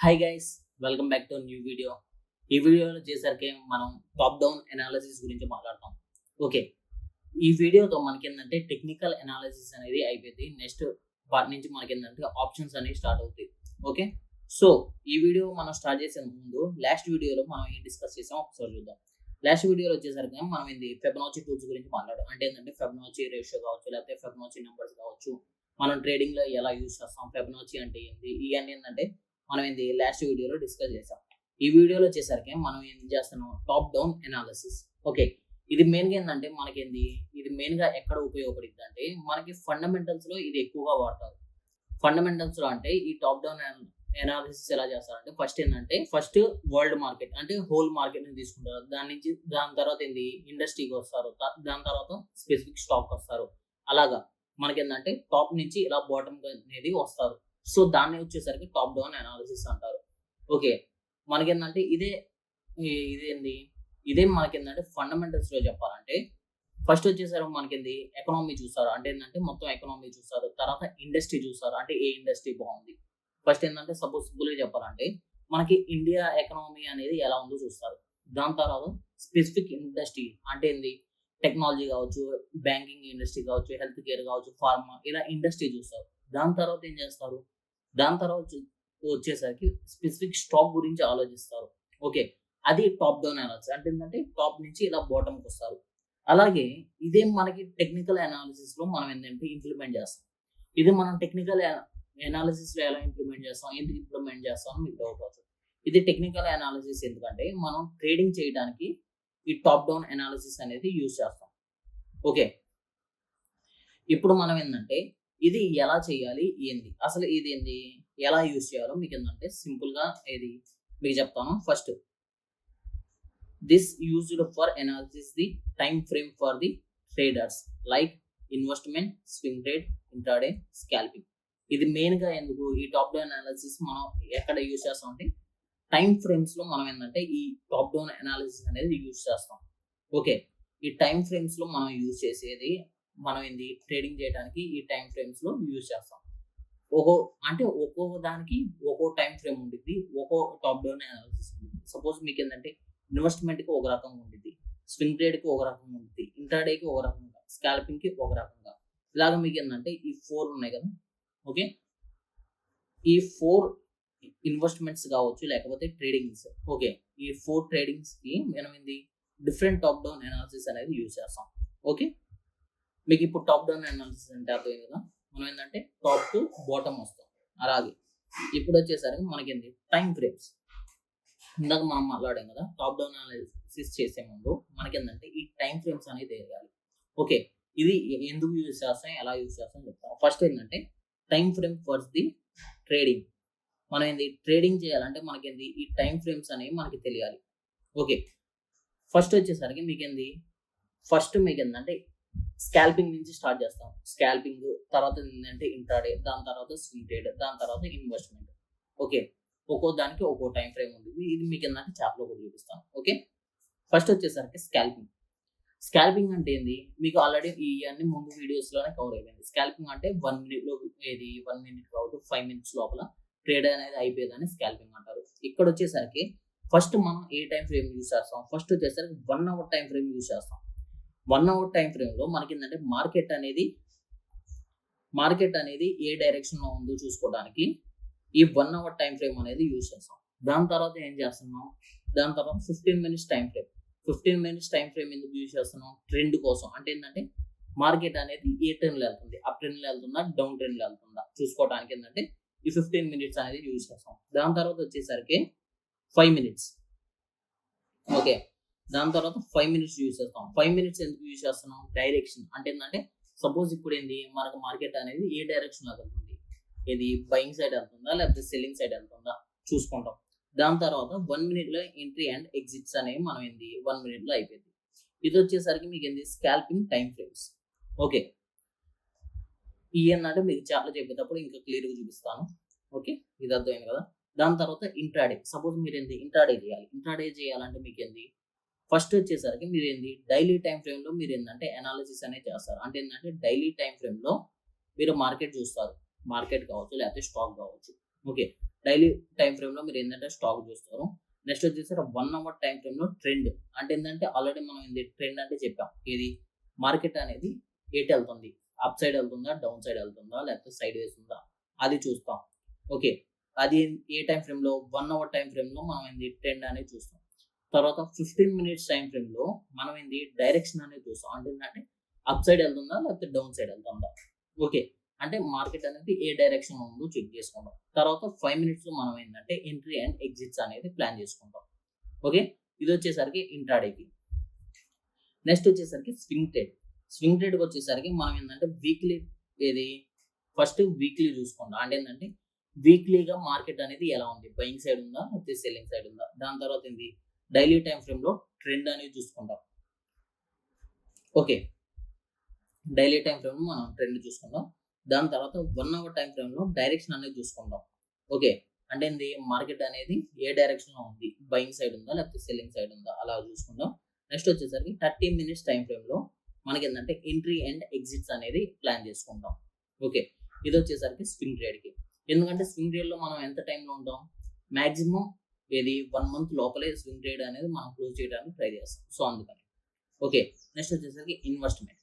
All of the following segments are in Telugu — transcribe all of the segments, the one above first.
Hi guys, welcome back to new video. ఈ వీడియోలో చేసరికి మనం టాప్ డౌన్ అనాలిసిస్ గురించి మాట్లాడతాం. ఓకే, ఈ వీడియోతో మనకేంటంటే టెక్నికల్ అనాలిసిస్ అనేది అయిపోయింది. నెక్స్ట్ పార్ట్ నుంచి మనకేంటంటే ఆప్షన్స్ అనేవి స్టార్ట్ అవుతాయి. ఓకే, సో ఈ వీడియో మనం స్టార్ట్ చేసే ముందు లాస్ట్ వీడియోలో మనం ఏం డిస్కస్ చేసాం ఒకసారి చూద్దాం. లాస్ట్ వీడియోలో వచ్చేసరికి మనం ఫిబొనాచి టూల్స్ గురించి మాట్లాడాం. అంటే ఏంటంటే ఫిబొనాచి రేషియో కావచ్చు, లేకపోతే ఫిబొనాచి నెంబర్స్ కావచ్చు, మనం ట్రేడింగ్ లో ఎలా యూజ్ చేస్తాం, ఫిబొనాచి అంటే ఏంటి, ఇవన్నీ ఏంటంటే మనం లాస్ట్ వీడియోలో డిస్కస్ చేసాం. ఈ వీడియోలో వచ్చేసరికి మనం ఏం చేస్తున్నాం, టాప్ డౌన్ అనాలిసిస్. ఓకే, ఇది మెయిన్గా ఏంటంటే ఇది మెయిన్గా ఎక్కడ ఉపయోగపడుతుంది అంటే మనకి ఫండమెంటల్స్ లో ఇది ఎక్కువగా వాడతారు. ఫండమెంటల్స్ లో అంటే ఈ టాప్ డౌన్ అనాలిసిస్ ఎలా చేస్తారంటే ఫస్ట్ వరల్డ్ మార్కెట్ అంటే హోల్ మార్కెట్ ని తీసుకుంటారు. దాని తర్వాత ఇండస్ట్రీకి వస్తారు, దాని తర్వాత స్పెసిఫిక్ స్టాక్ వస్తారు. అలాగా మనకేంటంటే టాప్ నుంచి ఇలా బాటమ్ అనేది వస్తారు. సో దాన్ని వచ్చేసరికి టాప్ డౌన్ అనాలిసిస్ అంటారు. ఓకే, మనకేంటంటే ఇదే మనకేంటంటే ఫండమెంటల్స్ లో చెప్పాలంటే ఫస్ట్ వచ్చేసరికి మనకి ఎకనామీ చూస్తారు. అంటే ఏంటంటే మొత్తం ఎకనామీ చూస్తారు. తర్వాత ఇండస్ట్రీ చూస్తారు, అంటే ఏ ఇండస్ట్రీ బాగుంది. ఫస్ట్ ఏంటంటే సపోజ్ సింపుల్గా చెప్పాలంటే మనకి ఇండియా ఎకనామీ అనేది ఎలా ఉందో చూస్తారు. దాని తర్వాత స్పెసిఫిక్ ఇండస్ట్రీ అంటే టెక్నాలజీ కావచ్చు, బ్యాంకింగ్ ఇండస్ట్రీ కావచ్చు, హెల్త్ కేర్ కావచ్చు, ఫార్మా, ఇలా ఇండస్ట్రీ చూస్తారు. దాని తర్వాత ఏం చేస్తారు, దాని తర్వాత వచ్చేసరికి స్పెసిఫిక్ స్టాక్ గురించి ఆలోచిస్తారు. ఓకే, అది టాప్ డౌన్ అనాలిసిస్. అంటే ఏంటంటే టాప్ నుంచి ఇలా బాటమ్కి వస్తారు. అలాగే ఇదే మనకి టెక్నికల్ అనాలిసిస్ లో మనం ఇంప్లిమెంట్ చేస్తాం. ఇది మనం టెక్నికల్ అనాలిసిస్ లో ఎలా ఇంప్లిమెంట్ చేస్తాం, ఎందుకు ఇంప్లిమెంట్ చేస్తాం మీకు డౌట్ అవుతుంది. ఇది టెక్నికల్ అనాలిసిస్ ఎందుకంటే మనం ట్రేడింగ్ చేయడానికి ఈ టాప్ డౌన్ అనాలిసిస్ అనేది యూజ్ చేస్తాం. ఓకే, ఇప్పుడు మనం ఇది ఎలా చేయాలి, అసలు ఇది ఎలా యూజ్ చేయాలో మీకు సింపుల్ గా మీకు చెప్తాను. First, this used for analysis the time frame for the traders like investment, swing trade, intraday, scalping. ఇది మెయిన్ గా ఎందుకు ఈ టాప్ డౌన్ అనాలిసిస్ మనం ఎక్కడ యూజ్ చేస్తాం అంటే టైం ఫ్రేమ్స్ లో మనం ఈ టాప్ డౌన్ అనాలిసిస్ అనేది యూజ్ చేస్తాం. ఓకే, ఈ టైం ఫ్రేమ్స్ లో మనం యూజ్ చేసేది మనం ట్రేడింగ్ చేయడానికి ఈ టైం ఫ్రేమ్స్ లో యూజ్ చేస్తాం. ఒక్కో దానికి ఒక్కో టైం ఫ్రేమ్ ఉంటుంది, ఒక్కో టాప్ డౌన్ అనాలిసిస్ ఉంటుంది. సపోజ్ మీకు ఇన్వెస్ట్మెంట్ కి ఒక రకంగా ఉంటుంది, స్వింగ్ ట్రేడ్ కి ఒక రకంగా ఉంటుంది, ఇంట్రాడే కి ఒక రకంగా, స్కాల్పింగ్ కి ఒక రకంగా. ఇలాగ మీకు ఈ 4 ఉన్నాయి కదా. ఓకే, ఈ 4 ఇన్వెస్ట్మెంట్స్ కావచ్చు, లేకపోతే ట్రేడింగ్స్. ఓకే, ఈ 4 ట్రేడింగ్స్ కి మనం డిఫరెంట్ టాప్ డౌన్ అనాలిసిస్ అనేది యూజ్ చేస్తాం. ఓకే, మీకు ఇప్పుడు టాప్ డౌన్ అనాలిసిస్ అంటే అర్థమైంది కదా. మనం టాప్ టు బాటమ్ వస్తాం. అలాగే ఇప్పుడు వచ్చేసరికి మనకి టైం ఫ్రేమ్స్. ఇందాక మనం మాట్లాడాం కదా, టాప్ డౌన్ అనాలిసిస్ చేసే ముందు మనకి ఈ టైం ఫ్రేమ్స్ అనేది తెలియాలి. ఓకే, ఇది ఎందుకు యూజ్ చేస్తాం, ఎలా యూజ్ చేస్తాం చెప్తాం. First time frame for the trading. మనం ట్రేడింగ్ చేయాలంటే మనకి ఈ టైం ఫ్రేమ్స్ అనేవి మనకి తెలియాలి. ఓకే, ఫస్ట్ వచ్చేసరికి మీకు స్కాల్పింగ్ నుంచి స్టార్ట్ చేస్తాం. స్కాల్పింగ్ తర్వాత ఇంట్రాడే, దాని తర్వాత స్వింగ్ ట్రేడ్, దాని తర్వాత ఇన్వెస్ట్మెంట్. ఓకే, ఒక్కో దానికి ఒక్కో టైం ఫ్రేమ్ ఉంటుంది. ఇది మీకు చాప్లో కూడా చూపిస్తాను. ఓకే, ఫస్ట్ వచ్చేసరికి స్కాల్పింగ్ అంటే మీకు ఆల్రెడీ ఇవన్నీ ముందు వీడియోస్ లోనే కవర్ అయిపోయింది. స్కాల్పింగ్ అంటే 1 minute లో 1 minute కాబట్టి 5 minutes లోపల ట్రేడ్ అనేది అయిపోయేదని స్కాల్పింగ్ అంటారు. ఇక్కడ వచ్చేసరికి ఫస్ట్ మనం ఏ టైం ఫ్రేమ్ యూజ్ చేస్తాం, ఫస్ట్ వచ్చేసరికి 1 hour టైం ఫ్రేమ్ యూజ్ చేస్తాం. 1 hour టైం ఫ్రేమ్ లో మనకి మార్కెట్ అనేది ఏ డైరెక్షన్ లో ఉందో చూసుకోవడానికి ఈ 1 hour టైం ఫ్రేమ్ అనేది యూజ్ చేస్తాం. దాని తర్వాత ఏం చేస్తున్నాం, దాని తర్వాత 15 minutes time frame. 15 minutes time frame ఎందుకు యూజ్ చేస్తున్నాం, ట్రెండ్ కోసం. అంటే మార్కెట్ అనేది ఏ ట్రెండ్ లో వెళ్తుంది, అప్ ట్రెండ్ లో వెళ్తుందా, డౌన్ ట్రెండ్ లో వెళ్తుందా చూసుకోవడానికి ఈ 15 minutes అనేది యూజ్ చేస్తాం. దాని తర్వాత వచ్చేసరికి 5 minutes. ఓకే, దాని తర్వాత 5 minutes యూజ్ చేస్తాం. 5 minutes ఎందుకు యూజ్ చేస్తున్నాం, డైరెక్షన్. అంటే సపోజ్ ఇప్పుడు మనకు మార్కెట్ అనేది ఏ డైరెక్షన్ లో వెళ్తుంది, ఇది బయింగ్ సైడ్ వెళ్తుందా లేకపోతే సెల్లింగ్ సైడ్ వెళ్తుందా చూసుకుంటాం. దాని తర్వాత 1 minute లో ఎంట్రీ అండ్ ఎగ్జిట్స్ అనేవి మనం 1 minute లో అయిపోయింది. ఇది వచ్చేసరికి మీకు స్కాల్పింగ్ టైం ఫ్రేమ్స్. ఓకే, ఇవన్నీ మీకు చాలా చెప్పేటప్పుడు ఇంకా క్లియర్ గా చూపిస్తాను. ఓకే, ఇది అర్థమైంది కదా. దాని తర్వాత ఇంట్రాడే. సపోజ్ మీరు ఇంట్రాడే చేయాలి. ఇంట్రాడే చేయాలంటే మీకు ఫస్ట్ వచ్చేసరికి మీరు డైలీ టైం ఫ్రేమ్ లో మీరు అనాలిసిస్ అనేది చేస్తారు. అంటే డైలీ టైం ఫ్రేమ్ లో మీరు మార్కెట్ చూస్తారు, మార్కెట్ కావచ్చు లేకపోతే స్టాక్ కావచ్చు. ఓకే, డైలీ టైం ఫ్రేమ్ లో మీరు ఏంటంటే స్టాక్ చూస్తారు. నెక్స్ట్ వచ్చేసి 1 అవర్ టైం ఫ్రేమ్ లో ట్రెండ్ అంటే ఏంటంటే ఆల్రెడీ మనం ఏంది ట్రెండ్ అంటే చెప్పాం. ఇది మార్కెట్ అనేది ఎటు వెళ్తుంది, అప్ సైడ్ వెళ్తుందా, డౌన్ సైడ్ వెళ్తుందా, లేకపోతే సైడ్ వేస్ ఉందా అది చూస్తాం. ఓకే, అది ఏ టైం ఫ్రేమ్ లో 1 అవర్ టైం ఫ్రేమ్ లో మనం ఏంది ట్రెండ్ అనేది చూస్తాం. తర్వాత 15 మినిట్స్ టైం ఫ్రేమ్ లో మనం ఏంది డైరెక్షన్ అనేది చూస్తాం. అంటే ఏంటంటే అప్ సైడ్ వెళ్తుందా లేకపోతే డౌన్ సైడ్ వెళ్తుందా. ఓకే, అంటే మార్కెట్ అనేది ఏ డైరెక్షన్ ఉందో చెక్ చేసుకుంటాం. తర్వాత 5 మినిట్స్ లో మనం ఏంటంటే ఎంట్రీ అండ్ ఎగ్జిట్స్ అనేది ప్లాన్ చేసుకుంటాం. ఓకే, ఇది వచ్చేసరికి ఇంట్రాడేకి. నెక్స్ట్ వచ్చేసరికి స్వింగ్ ట్రేడ్. స్వింగ్ ట్రేడ్కి వచ్చేసరికి మనం ఏంటంటే వీక్లీ ఏది ఫస్ట్ వీక్లీ చూసుకుంటాం. అంటే ఏంటంటే వీక్లీగా మార్కెట్ అనేది ఎలా ఉంది, బయింగ్ సైడ్ ఉందా లేకపోతే సెల్లింగ్ సైడ్ ఉందా. దాని తర్వాత ఏంది డైలీ టైం ఫ్రేమ్ లో ట్రెండ్ అనేది చూసుకుంటాం. ఓకే, డైలీ టైం ఫ్రేమ్ లో మనం ట్రెండ్ చూసుకుంటాం. దాని తర్వాత 1 అవర్ టైం ఫ్రేమ్ లో డైరెక్షన్ అనేది చూసుకుంటాం. ఓకే, అంటే ఏంది మార్కెట్ అనేది ఏ డైరెక్షన్ లో ఉంది, బయింగ్ సైడ్ ఉందా లేకపోతే సెల్లింగ్ సైడ్ ఉందా అలా చూసుకుంటాం. నెక్స్ట్ వచ్చేసరికి 30 మినిట్స్ టైం ఫ్రేమ్ లో మనకి ఏంటంటే ఎంట్రీ అండ్ ఎగ్జిట్స్ అనేది ప్లాన్ చేసుకుంటాం. ఓకే, ఇది వచ్చేసరికి స్వింగ్ ట్రేడ్ కి. ఎందుకంటే స్వింగ్ ట్రేడ్ లో మనం ఎంత టైంలో ఉంటాం, మాక్సిమం ఏది 1 మంత్ లోపలే స్వింగ్ ట్రేడ్ అనేది మనం క్లోజ్ చేయడానికి ట్రై చేస్తాం. సో అందుకని. ఓకే, నెక్స్ట్ వచ్చేసరికి ఇన్వెస్ట్మెంట్.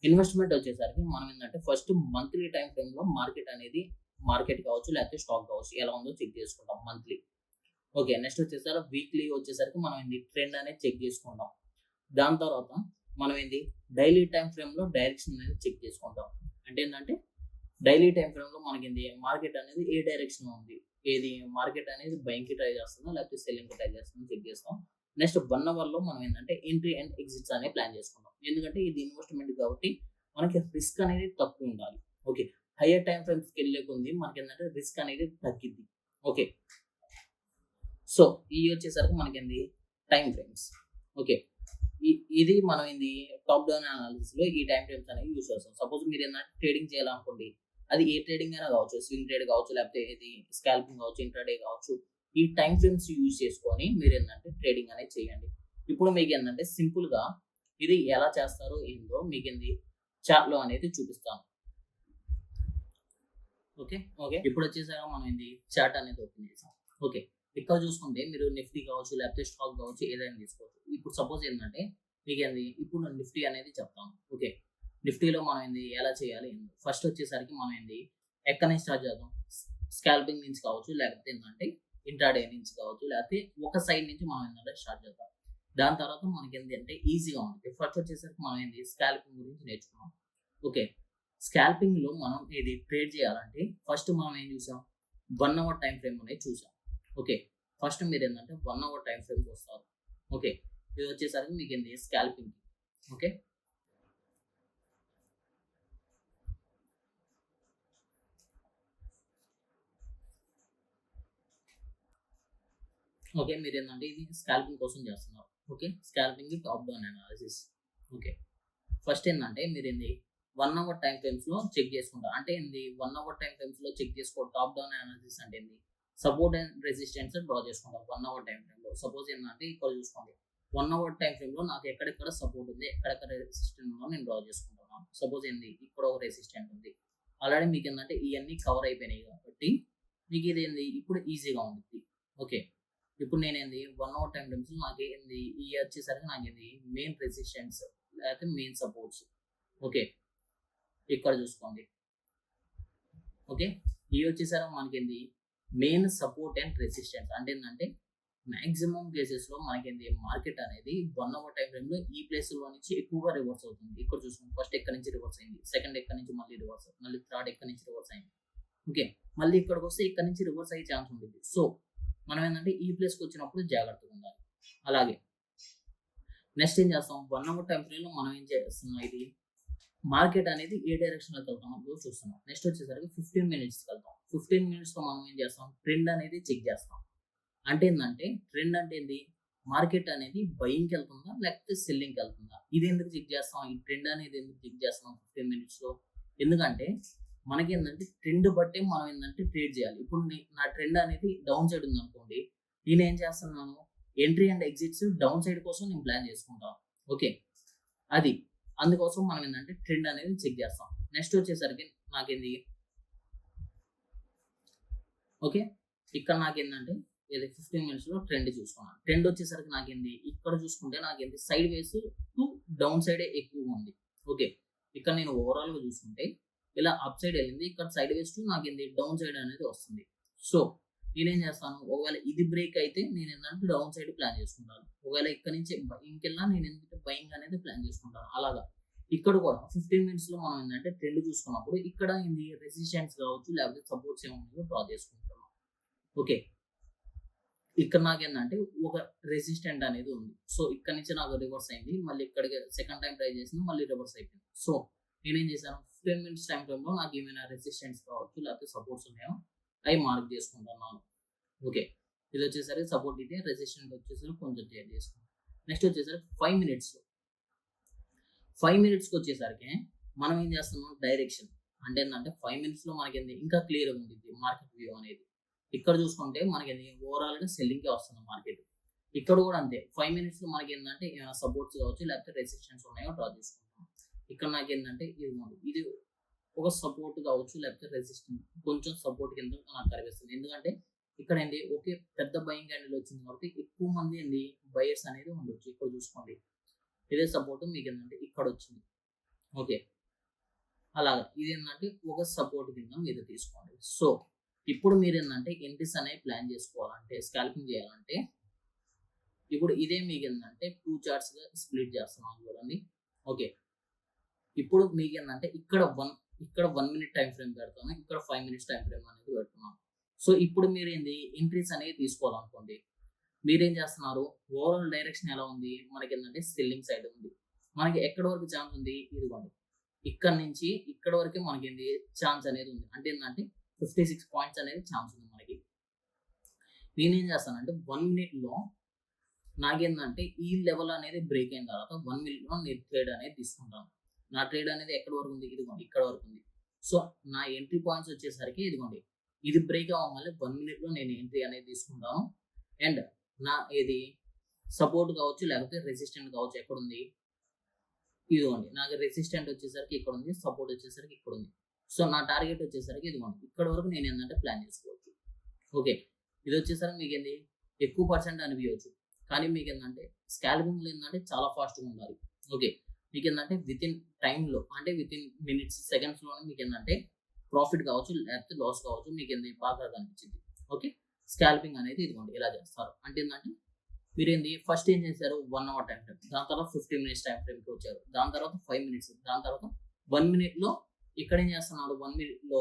ఇన్వెస్ట్మెంట్ వచ్చేసరికి మనం ఏంటంటే ఫస్ట్ మంత్లీ టైం ఫ్రేమ్ లో మార్కెట్ కావచ్చు లేకపోతే స్టాక్ కావచ్చు ఎలా ఉందో చెక్ చేసుకుంటాం మంత్లీ. ఓకే, నెక్స్ట్ వచ్చేసరికి వీక్లీ వచ్చేసరికి మనం ఏంది ట్రెండ్ అనేది చెక్ చేసుకుంటాం. దాని తర్వాత మనం ఏంది డైలీ టైం ఫ్రేమ్ లో డైరెక్షన్ అనేది చెక్ చేసుకుంటాం. అంటే ఏంటంటే డైలీ టైం ఫ్రేమ్ లో మనకి ఏంది మార్కెట్ అనేది ఏ డైరెక్షన్ లో ఉంది, ఏది మార్కెట్ అనేది బయింగ్ కి ట్రై చేస్తుందా లేకపోతే సెల్లింగ్ కి ట్రై చేస్తుందా చెక్ చేస్తాం. నెక్స్ట్ 1 అవర్ లో మనం ఏంటంటే ఎంట్రీ అండ్ ఎగ్జిట్స్ అనేది ప్లాన్ చేసుకుంటాం. ఎందుకంటే ఇది ఇన్వెస్ట్మెంట్ కాబట్టి మనకి రిస్క్ అనేది తక్కువ ఉండాలి. ఓకే, హయ్యర్ టైం ఫ్రేమ్స్ కి వెళ్ళే కొంది మనకి ఏంటంటే రిస్క్ అనేది తగ్గిద్ది. ఓకే, సో ఇవి వచ్చేసరికి మనకి ఏంది టైం ఫ్రేమ్స్. ఓకే, ఇది మనం ఏంది టాప్ డౌన్ అనాలిసిస్ లో ఈ టైం ఫ్రేమ్స్ అనేవి యూస్ చేస్తాం. సపోజ్ మీరు ఏంటంటే ట్రేడింగ్ చేయాలనుకోండి, అది ఏ ట్రేడింగ్ అయినా కావచ్చు, స్వింగ్ ట్రేడ్ కావచ్చు లేకపోతే ఇది స్కాల్పింగ్ కావచ్చు, ఇంట్రాడే కావచ్చు, ఈ టైం ఫ్రేమ్స్ యూజ్ చేసుకొని మీరు ఏంటంటే ట్రేడింగ్ అనేది చేయండి. ఇప్పుడు మీకు ఏంటంటే సింపుల్ గా ఇది ఎలా చేస్తారో ఏందో మీకు ఏంది చార్ట్ లో అనేది చూపిస్తాను. ఓకే ఓకే, ఇప్పుడు వచ్చేసాక మనం ఏంది చార్ట్ అనేది ఓపెన్ చేసాం. ఓకే, ఇక్కడ చూసుకుంటే మీరు నిఫ్టీ కావచ్చు లేకపోతే స్టాక్ కావచ్చు ఏదైనా తీసుకోవచ్చు. ఇప్పుడు సపోజ్ ఏంటంటే మీకు ఏంది ఇప్పుడు నిఫ్టీ అనేది చెప్తాను. ఓకే, నిఫ్టీలో మనం ఏంది ఎలా చేయాలి ఫస్ట్ వచ్చేసరికి మనం ఏంది ఎక్కడి నుంచి స్టార్ట్ చేద్దాం, స్కాల్పింగ్ నుంచి కావచ్చు లేకపోతే ఏంటంటే ఇంట్రాడే నుంచి కావచ్చు లేకపోతే ఒక సైడ్ నుంచి మనం ఏంటంటే స్టార్ట్ చేద్దాం. దాని తర్వాత మనకి ఏంటి అంటే ఈజీగా ఉంటుంది. ఫస్ట్ వచ్చేసరికి మనం ఏంది స్కాల్పింగ్ గురించి నేర్చుకున్నాం. ఓకే, స్కాల్పింగ్ లో మనం ఇది ట్రేడ్ చేయాలంటే ఫస్ట్ మనం ఏం చూసాం, 1 అవర్ టైం ఫ్రేమ్ అనేది చూసాం. ఓకే, ఫస్ట్ మీరు ఏంటంటే 1 అవర్ టైం ఫ్రేమ్ వస్తారు. ఓకే, ఇది వచ్చేసరికి మీకు ఏంది స్కాల్పింగ్. ఓకే, ఓకే మీరు ఏంటంటే ఇది స్కాల్పింగ్ కోసం చేస్తున్నారు. Okay, scalping top down analysis. Okay, first ఏంటంటే మీరు ఏంది 1 అవర్ టైం ఫ్రేమ్స్ లో చెక్ చేసుకుంటారు. అంటే ఏంది 1 అవర్ టైం ఫ్రేమ్స్ లో చెక్ చేసుకో టాప్ డౌన్ అనాలిసిస్ అంటే ఏంది సపోర్ట్ అండ్ రెసిస్టెన్స్ డ్రా చేసుకుంటారు 1 అవర్ టైం ఫ్రేమ్ లో. సపోజ్ ఏంటంటే ఇక్కడ చూసుకోండి 1 అవర్ టైం ఫ్రేమ్ లో నాకు ఎక్కడెక్కడ సపోర్ట్ ఉంది, ఎక్కడెక్కడ రెసిస్టెంట్ ఉందో నేను డ్రా చేసుకుంటున్నాను. సపోజ్ ఏంది ఇక్కడ ఒక రెసిస్టెంట్ ఉంది, ఆల్రెడీ మీకు ఏంటంటే ఇవన్నీ కవర్ అయిపోయినాయి కాబట్టి మీకు ఇది ఏంది ఇప్పుడు ఈజీగా ఉంటుంది. ఓకే, ఇప్పుడు నేను ఏంది 1 అవర్ టైం ఫ్రేమ్స్ నాకు ఏంది ఈ వచ్చేసరికి నాకు ఏంది మెయిన్ రెసిస్టెన్స్ లేకపోతే మెయిన్ సపోర్ట్స్. ఓకే, ఇక్కడ చూసుకోండి. ఓకే, ఇవి వచ్చేసరికి మనకి ఏంది మెయిన్ సపోర్ట్ అండ్ రెసిస్టెన్స్. అంటే ఏంటంటే మాక్సిమం కేసెస్ లో మనకి ఏంది మార్కెట్ అనేది 1 అవర్ టైం ఫ్రేమ్ లో ఈ ప్లేస్ లో నుంచి ఎక్కువగా రివర్స్ అవుతుంది. ఇక్కడ చూసుకోండి, ఫస్ట్ ఎక్కడి నుంచి రివర్స్ అయింది, సెకండ్ ఎక్కడి నుంచి మళ్ళీ రివర్స్, మళ్ళీ థర్డ్ ఎక్కడి నుంచి రివర్స్ అయింది. ఓకే, మళ్ళీ ఇక్కడికి వస్తే ఇక్కడ నుంచి రివర్స్ అయ్యే ఛాన్స్ ఉంటుంది. సో మనం ఏంటంటే ఈ ప్లేస్కి వచ్చినప్పుడు జాగ్రత్తగా ఉండాలి. అలాగే నెక్స్ట్ ఏం చేస్తాం, 1 అవర్ టైం ఫ్రేమ్ లో మనం ఏం చేస్తున్నాం, ఇది మార్కెట్ అనేది ఏ డైరెక్షన్ లో వెళ్తాం చూస్తున్నాం. నెక్స్ట్ వచ్చేసరికి 15 మినిట్స్కి వెళ్తాం. 15 మినిట్స్ లో మనం ఏం చేస్తాం, ట్రెండ్ అనేది చెక్ చేస్తాం. అంటే ఏంటంటే ట్రెండ్ అంటే ఏంది మార్కెట్ అనేది బయింగ్కి వెళ్తుందా లేకపోతే సెల్లింగ్కి వెళ్తుందా. ఇది ఎందుకు చెక్ చేస్తాం, ఈ ట్రెండ్ అనేది ఎందుకు చెక్ చేస్తాం 15 మినిట్స్ లో, ఎందుకంటే మనకి ఏంటంటే ట్రెండ్ బట్టే మనం ఏంటంటే ట్రేడ్ చేయాలి. ఇప్పుడు నా ట్రెండ్ అనేది డౌన్ సైడ్ ఉంది అనుకోండి, నేను ఏం చేస్తున్నాను entry and exits down side కోసం నేను ప్లాన్ చేసుకుంటాను. ఓకే, అది అందుకోసం మనం ఏంటంటే ట్రెండ్ అనేది చెక్ చేస్తాం. నెక్స్ట్ వచ్చేసరికి నాకేంది ఓకే ఇక్కడ నాకేందంటే ఇది 15 మినిట్స్ లో ట్రెండ్ చూసుకున్నాను. ట్రెండ్ వచ్చేసరికి నాకేంది ఇక్కడ చూసుకుంటే నాకేంది side ways to down side ఎక్కువగా ఉంది. ఓకే, ఇక్కడ నేను ఓవరాల్ గా చూసుకుంటే ఇలా అప్ సైడ్ వెళ్ళింది, ఇక్కడ సైడ్ వేస్ టు నాకేంది డౌన్ సైడ్ అనేది వస్తుంది. సో నేనేం చేస్తాను, ఒకవేళ ఇది బ్రేక్ అయితే నేను ఏంటంటే డౌన్ సైడ్ ప్లాన్ చేసుకుంటాను. ఒకవేళ ఇక్కడ నుంచి ఇంకెళ్ళా నేను ఏంటంటే బయింగ్ అనేది ప్లాన్ చేసుకుంటాను. అలాగా ఇక్కడ కూడా 15 మినిట్స్ లో మనం ఏంటంటే ట్రెండ్ చూసుకున్నప్పుడు ఇక్కడ ఏంది రెసిస్టెన్స్ కావచ్చు లేకపోతే సపోర్ట్స్ ఏమో డ్రా చేసుకుంటున్నాం. ఓకే, ఇక్కడ నాకేంటంటే ఒక రెసిస్టెంట్ అనేది ఉంది. సో ఇక్కడ నుంచి నాకు రివర్స్ అయింది, మళ్ళీ ఇక్కడికి సెకండ్ టైం ట్రై చేసింది, మళ్ళీ రివర్స్ అయిపోయింది. సో నేనేం చేశాను, 15 మినిట్స్ టైం ఫ్రేమ్లో నాకు ఏమైనా రెసిస్టెన్స్ కావచ్చు లేకపోతే సపోర్ట్స్ ఉన్నాయో అవి మార్క్ చేసుకుంటున్నాను. ఓకే, ఇది వచ్చేసరికి సపోర్ట్ ఇది, రెసిస్టెంట్ వచ్చేసరికి కొంచెం క్లియర్ చేసుకుంటాను. నెక్స్ట్ వచ్చేసరికి 5 మినిట్స్కి వచ్చేసరికి మనం ఏం చేస్తున్నాం, డైరెక్షన్ అంటే ఏంటంటే 5 మినిట్స్లో మనకి ఇంకా క్లియర్ ఉంది మార్కెట్ వ్యూ అనేది. ఇక్కడ చూసుకుంటే మనకి ఓవరాల్ గా సెల్లింగ్ కి వస్తుంది మార్కెట్. ఇక్కడ కూడా అంతే, 5 మినిట్స్ లో మనకి ఏంటంటే ఏమైనా సపోర్ట్స్ కావచ్చు లేకపోతే రెసిస్టెన్స్ ఉన్నాయో డ్రా చేసుకుంటాం. ఇక్కడ నాకు ఏంటంటే ఇది ఒక సపోర్ట్ కావచ్చు లేకపోతే రెసిస్టెన్స్, కొంచెం సపోర్ట్ కింద నాకు కనిపిస్తుంది. ఎందుకంటే ఇక్కడ ఏంటి ఓకే పెద్ద బయింగ్ క్యాండిల్ వచ్చింది కాబట్టి ఎక్కువ మంది ఏంటి బయర్స్ అనేది ఉండొచ్చు. ఇక్కడ చూసుకోండి ఇదే సపోర్ట్ మీకు ఏంటంటే ఇక్కడ వచ్చింది. ఓకే, అలాగా ఇది ఏంటంటే ఒక సపోర్ట్ కింద మీరు తీసుకోండి. సో ఇప్పుడు మీరు ఏంటంటే ఎంట్రీస్ అనేవి ప్లాన్ చేసుకోవాలంటే, స్కాల్పింగ్ చేయాలంటే ఇప్పుడు ఇదే మీకు ఏంటంటే 2 చార్ట్స్ గా స్ప్లిట్ చేస్తున్నాం చూడండి. ఓకే, ఇప్పుడు మీకు ఏంటంటే ఇక్కడ 1 మినిట్ టైం ఫ్రేమ్ పెడతాను, ఇక్కడ 5 మినిట్స్ టైం ఫ్రేమ్ అనేది పెడుతున్నాం. సో ఇప్పుడు మీరు ఏంది ఎంట్రీస్ అనేవి తీసుకోవాలనుకోండి, మీరేం చేస్తున్నారు, ఓవరాల్ డైరెక్షన్ ఎలా ఉంది, మనకి ఏంటంటే సెల్లింగ్ సైడ్ ఉంది. మనకి ఎక్కడ వరకు ఛాన్స్ ఉంది, ఇదిగోండి ఇక్కడ నుంచి ఇక్కడ వరకే మనకి ఏంది ఛాన్స్ అనేది ఉంది. అంటే ఏంటంటే 56 పాయింట్స్ అనేది ఛాన్స్ ఉంది మనకి. నేనేం చేస్తానంటే 1 మినిట్ లో నాకేంటంటే ఈ లెవెల్ అనేది బ్రేక్ అయిన తర్వాత 1 మినిట్ లో నేను ట్రేడ్ అనేది తీసుకుంటాను. నా ట్రేడ్ అనేది ఎక్కడ వరకు ఉంది, ఇదిగోండి ఇక్కడ వరకు ఉంది. సో నా ఎంట్రీ పాయింట్స్ వచ్చేసరికి ఇదిగోండి ఇది బ్రేక్ అవ్వగానే 1 మినిట్ లో నేను ఎంట్రీ అనేది తీసుకుంటాను. అండ్ నా ఇది సపోర్ట్ కావచ్చు లేకపోతే రెసిస్టెంట్ కావచ్చు ఎక్కడ ఉంది, ఇదిగోండి నాకు రెసిస్టెంట్ వచ్చేసరికి ఇక్కడ ఉంది, సపోర్ట్ వచ్చేసరికి ఇక్కడ ఉంది. సో నా టార్గెట్ వచ్చేసరికి ఇదిగోండి ఇక్కడ వరకు నేను ఏంటంటే ప్లాన్ చేసుకోవచ్చు. ఓకే, ఇది వచ్చేసరికి మీకు ఏంది ఎక్కువ పర్సెంట్ అనిపించవచ్చు, కానీ మీకు ఏంటంటే స్కాల్పింగ్ ఏంటంటే చాలా ఫాస్ట్గా ఉండాలి. ఓకే, మీకు ఏంటంటే విత్ ఇన్ టైంలో అంటే విత్ ఇన్ మినిట్స్ సెకండ్స్లోనే మీకు ఏంటంటే ప్రాఫిట్ కావచ్చు లేకపోతే లాస్ కావచ్చు మీకు ఏంది బాగా కనిపించింది. ఓకే, స్కాల్పింగ్ అనేది ఇదిగోండి ఇలా చేస్తారు. అంటే ఏంటంటే మీరు ఏంది ఫస్ట్ ఏం చేశారు, 1 అవర్ టైం ఫ్రేమ్, దాని తర్వాత 15 మినిట్స్ టైం ఫ్రేమ్కి వచ్చారు, దాని తర్వాత 5 మినిట్స్, దాని తర్వాత 1 మినిట్లో ఇక్కడ ఏం చేస్తున్నారు, 1 మినిట్ లో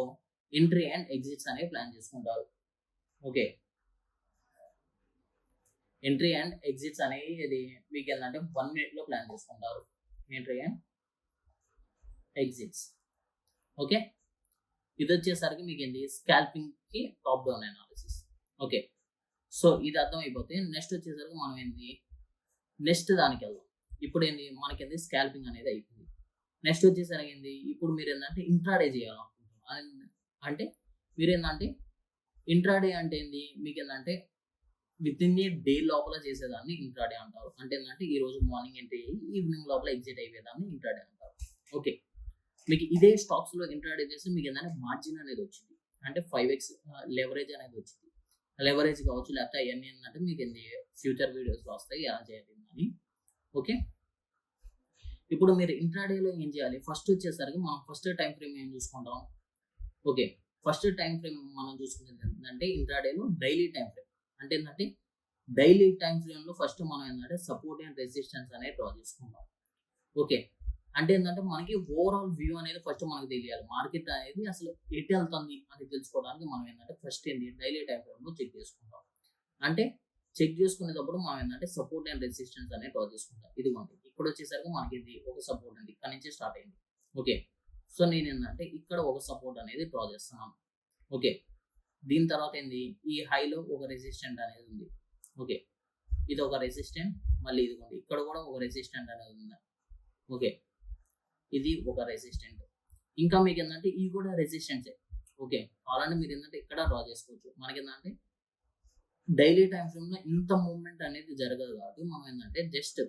ఎంట్రీ అండ్ ఎగ్జిట్స్ అనేవి ప్లాన్ చేసుకుంటారు. ఓకే, ఎంట్రీ అండ్ ఎగ్జిట్స్ అనేవి ఇది మీకు ఏంటంటే 1 మినిట్ లో ప్లాన్ చేసుకుంటారు, ఎంట్రీ అండ్ ఎగ్జిట్స్. ఓకే, ఇది వచ్చేసరికి మీకు ఏంటి స్కాల్పింగ్ కి top down analysis. Okay, so ఇది అర్థం అయిపోతే నెక్స్ట్ వచ్చేసరికి మనం ఏంటి నెక్స్ట్ దానికి వెళ్దాం. ఇప్పుడు ఏంటి మనకి స్కాల్పింగ్ అనేది అయిపోయింది. నెక్స్ట్ వచ్చేసరికి ఏంటి ఇప్పుడు మీరు ఏంటంటే ఇంట్రాడే చేయాలనుకుంటున్నారు. అంటే మీరు ఏంటంటే ఇంట్రాడే అంటే ఏంటి మీకు ఏంటంటే విత్ ఇన్ ఏ డే లోపల చేసేదాన్ని ఇంట్రాడే అంటారు. అంటే ఏంటంటే ఈ రోజు మార్నింగ్ ఎంట్రీ అయ్యి ఈవినింగ్ లోపల ఎగ్జిట్ అయిపోయేదాన్ని ఇంట్రాడే అంటారు. ఓకే, మీకు ఇదే స్టాక్స్ లో ఇంట్రాడే చేస్తే మీకు ఏంటంటే మార్జిన్ అనేది వచ్చింది, అంటే 5x లెవరేజ్ అనేది వచ్చింది. లెవరేజ్ కావచ్చు లేకపోతే అవన్నీ ఏంటంటే మీకు ఫ్యూచర్ వీడియోస్లో వస్తాయి ఎలా చేయాలి అని. ఓకే, ఇప్పుడు మీరు ఇంట్రాడేలో ఏం చేయాలి, ఫస్ట్ వచ్చేసరికి మనం ఫస్ట్ టైం ఫ్రేమ్ ఏం చూసుకుంటాం. ఓకే, ఫస్ట్ టైం ఫ్రేమ్ మనం చూసుకునేది ఏంటంటే ఇంట్రాడేలో డైలీ టైం ఫ్రేమ్. అంటే ఏంటంటే డైలీ టైం ఫ్రేమ్లో ఫస్ట్ మనం ఏంటంటే సపోర్ట్ అండ్ రెసిస్టెన్స్ అనేది డ్రా చేసుకుంటాం. ఓకే, అంటే ఏంటంటే మనకి ఓవరాల్ వ్యూ అనేది ఫస్ట్ మనకు తెలియాలి, మార్కెట్ అనేది అసలు ఎటు వెళ్తుంది అని తెలుసుకోవడానికి మనం ఏంటంటే ఫస్ట్ ఏంటి డైలీ టైం ఫ్రేమ్లో చెక్ చేసుకుంటాం. అంటే చెక్ చేసుకునేటప్పుడు మనం ఏంటంటే సపోర్ట్ అండ్ రెసిస్టెన్స్ అనేది డ్రా చేసుకుంటాం. ఇదిగోండి ఇక్కడ వచ్చేసరికి మనకి ఇది ఒక సపోర్ట్ ఉంది, ఇక్కడ నుంచి స్టార్ట్ అయింది. ఓకే, సో నేను ఏంటంటే ఇక్కడ ఒక సపోర్ట్ అనేది డ్రా చేస్తున్నాను. ఓకే, దీని తర్వాత ఏంది ఈ హైలో ఒక రెసిస్టెంట్ అనేది ఉంది. ఓకే, ఇది ఒక రెసిస్టెంట్, మళ్ళీ ఇదిగోండి ఇక్కడ కూడా ఒక రెసిస్టెంట్ అనేది ఉంది. ఓకే, ఇది ఒక రెసిస్టెంట్, ఇంకా మీకు ఏంటంటే ఇవి కూడా రెసిస్టెన్సే. ఓకే, అలాంటి మీరు ఏంటంటే ఇక్కడ డ్రా చేసుకోవచ్చు. మనకి ఏంటంటే డైలీ టైం ఫ్రేమ్లో ఇంత మూవ్మెంట్ అనేది జరగదు కాబట్టి మనం ఏంటంటే జస్ట్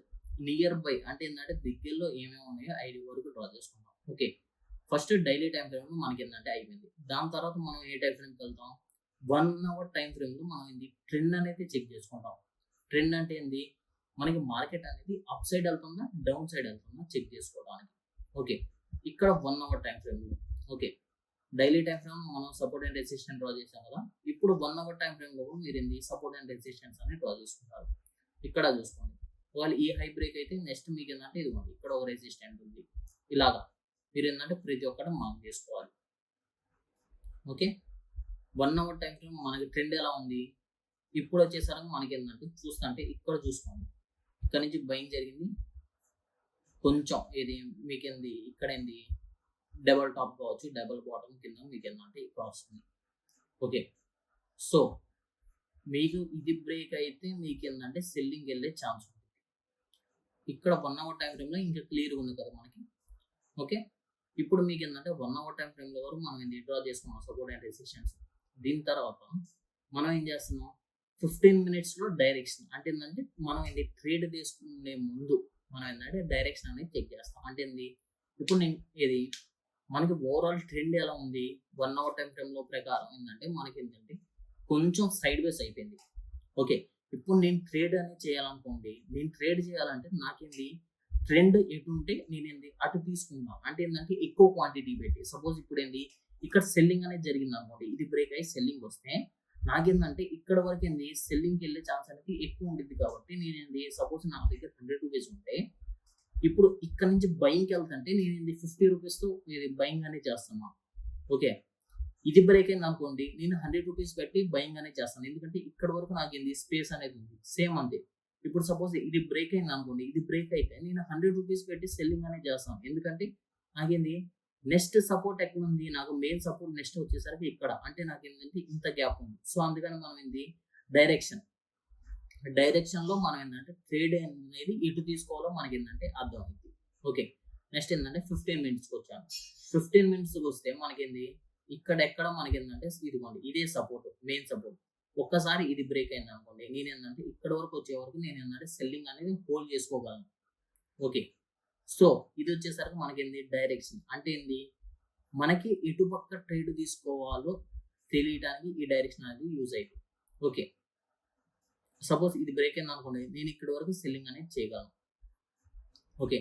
నియర్ బై అంటే ఏంటంటే దగ్గరలో ఏమేమి ఉన్నాయో ఐడి వరకు డ్రా చేసుకుంటాం. Okay, first daily time frame మనకి ఏంటంటే అయిపోయింది. దాని తర్వాత మనం ఏ టైం ఫ్రేమ్కి వెళ్తాం, 1 అవర్ టైం ఫ్రేమ్లో మనం ఏంది ట్రెండ్ అనేది చెక్ చేసుకుంటాం. ట్రెండ్ అంటే ఏంది, మనకి మార్కెట్ అనేది అప్ సైడ్ వెళ్తుందా డౌన్ సైడ్ వెళ్తుందా చెక్ చేసుకోవడానికి. ఓకే, ఇక్కడ 1 అవర్ టైం ఫ్రేమ్లో. ఓకే, డైలీ టైం ఫ్రేమ్ మనం సపోర్ట్ అండ్ రెసిస్టెన్స్ డ్రా చేసాం కదా, ఇప్పుడు 1 అవర్ టైం ఫ్రేమ్లో మీరు ఏంది సపోర్ట్ అండ్ రెసిస్టెన్స్ అని డ్రా చేసుకుంటారు. ఇక్కడ చూసుకోండి, వాళ్ళు ఈ హై బ్రేక్ అయితే నెక్స్ట్ మీకు ఏంటంటే ఇదిగోండి ఇక్కడ ఒక రెసిస్టెంట్ ఉంది. ఇలాగా మీరు ఏంటంటే ప్రతి ఒక్కటి మార్క్ చేసుకోవాలి. ఓకే, 1 అవర్ టైం ఫ్రేమ్ మనకి ట్రెండ్ ఎలా ఉంది, ఇప్పుడు వచ్చేసరికి మనకి ఏంటంటే చూస్తుంటే ఇక్కడ చూసుకోండి, ఇక్కడ నుంచి బయింగ్ జరిగింది కొంచెం, ఇది మీకేంది ఇక్కడ ఏంది డబల్ టాప్ కావచ్చు, డబల్ బాటమ్ కింద మీకు ఏంటంటే ఇక్కడ వస్తుంది. ఓకే, సో మీకు ఇది బ్రేక్ అయితే మీకు ఏంటంటే సెల్లింగ్ వెళ్ళే ఛాన్స్ ఉంది. ఇక్కడ 1 అవర్ టైం ఫ్రేమ్లో ఇంకా క్లియర్గా ఉంది కదా మనకి. ఓకే, ఇప్పుడు మీకు ఏంటంటే 1 అవర్ టైం ఫ్రేమ్లో వరకు మనం ఏంటి డ్రా చేసుకున్నాం సపోర్ట్ అండ్ రెసిస్టెన్స్. దీని తర్వాత మనం ఏం చేస్తున్నాం, 15 minutesలో డైరెక్షన్ అంటే ఏంటంటే మనం ఏంటి ట్రేడ్ తీసుకునే ముందు మనం ఏంటంటే డైరెక్షన్ అనేది చెక్ చేస్తాం. అంటే ఏంది, ఇప్పుడు నేను ఇది మనకి ఓవరాల్ ట్రెండ్ ఎలా ఉంది 1 అవర్ టైం ఫ్రేమ్లో ప్రకారం ఏంటంటే మనకి ఏంటంటే కొంచెం సైడ్ వేస్ అయిపోయింది. ఓకే, ఇప్పుడు నేను ట్రేడ్ అనేది చేయాలనుకోండి, నేను ట్రేడ్ చేయాలంటే నాకేంది ట్రెండ్ ఎటు ఉంటే నేనేంది అటు తీసుకుంటాను. అంటే ఏంటంటే ఎక్కువ క్వాంటిటీ పెట్టి, సపోజ్ ఇప్పుడు ఏంది ఇక్కడ సెల్లింగ్ అనేది జరిగింది అనుకోండి, ఇది బ్రేక్ అయ్యి సెల్లింగ్ వస్తే నాకేందంటే ఇక్కడ వరకు ఏంది సెల్లింగ్కి వెళ్ళే ఛాన్స్ అనేది ఎక్కువ ఉంటుంది. కాబట్టి నేనేంది సపోజ్ నా దగ్గర 100 రూపీస్ ఉంటే ఇప్పుడు ఇక్కడ నుంచి బయింగ్కి వెళ్తుంటే నేను ఏంది 50 రూపీస్తో ఇది బయింగ్ అనేది చేస్తాను. ఓకే, ఇది బ్రేక్ అయింది అనుకోండి, నేను 100 రూపీస్ పెట్టి బయింగ్ అనేది చేస్తాను. ఎందుకంటే ఇక్కడ వరకు నాకు ఏంది స్పేస్ అనేది ఉంది. సేమ్ అంతే, ఇప్పుడు సపోజ్ ఇది బ్రేక్ అయింది అనుకోండి, ఇది బ్రేక్ అయితే నేను 100 రూపీస్ పెట్టి సెల్లింగ్ అనేది చేస్తాను. ఎందుకంటే నాకేంది నెక్స్ట్ సపోర్ట్ ఎక్కడ ఉంది, నాకు మెయిన్ సపోర్ట్ నెక్స్ట్ వచ్చేసరికి ఇక్కడ, అంటే నాకు ఏంటంటే ఇంత గ్యాప్ ఉంది. సో అందుకని మనం ఏంది డైరెక్షన్లో మనం ఏంటంటే ట్రేడ్ అనేది ఇటు తీసుకోవాలో మనకి ఏంటంటే అర్థమైంది. ఓకే, నెక్స్ట్ ఏంటంటే 15 minutesకి వచ్చాను. 15 minutesకి వస్తే మనకేంది ఇక్కడెక్కడ మనకి ఏంటంటే ఇదిగోండి ఇదే సపోర్ట్, మెయిన్ సపోర్ట్. ఒక్కసారి ఇది బ్రేక్ అయింది అనుకోండి, నేను ఏంటంటే ఇక్కడ వరకు వచ్చే వరకు నేను ఏంటంటే సెల్లింగ్ అనేది హోల్డ్ చేసుకోగలను. ఓకే, సో ఇది వచ్చేసరికి మనకి ఏంది డైరెక్షన్ అంటే ఏంది, మనకి ఎటు పక్క ట్రేడ్ తీసుకోవాలో తెలియడానికి ఈ డైరెక్షన్ అనేది యూజ్ అవుతుంది. ఓకే, సపోజ్ ఇది బ్రేక్ అయింది అనుకోండి, నేను ఇక్కడ వరకు సెల్లింగ్ అనేది చేయగలను. ఓకే,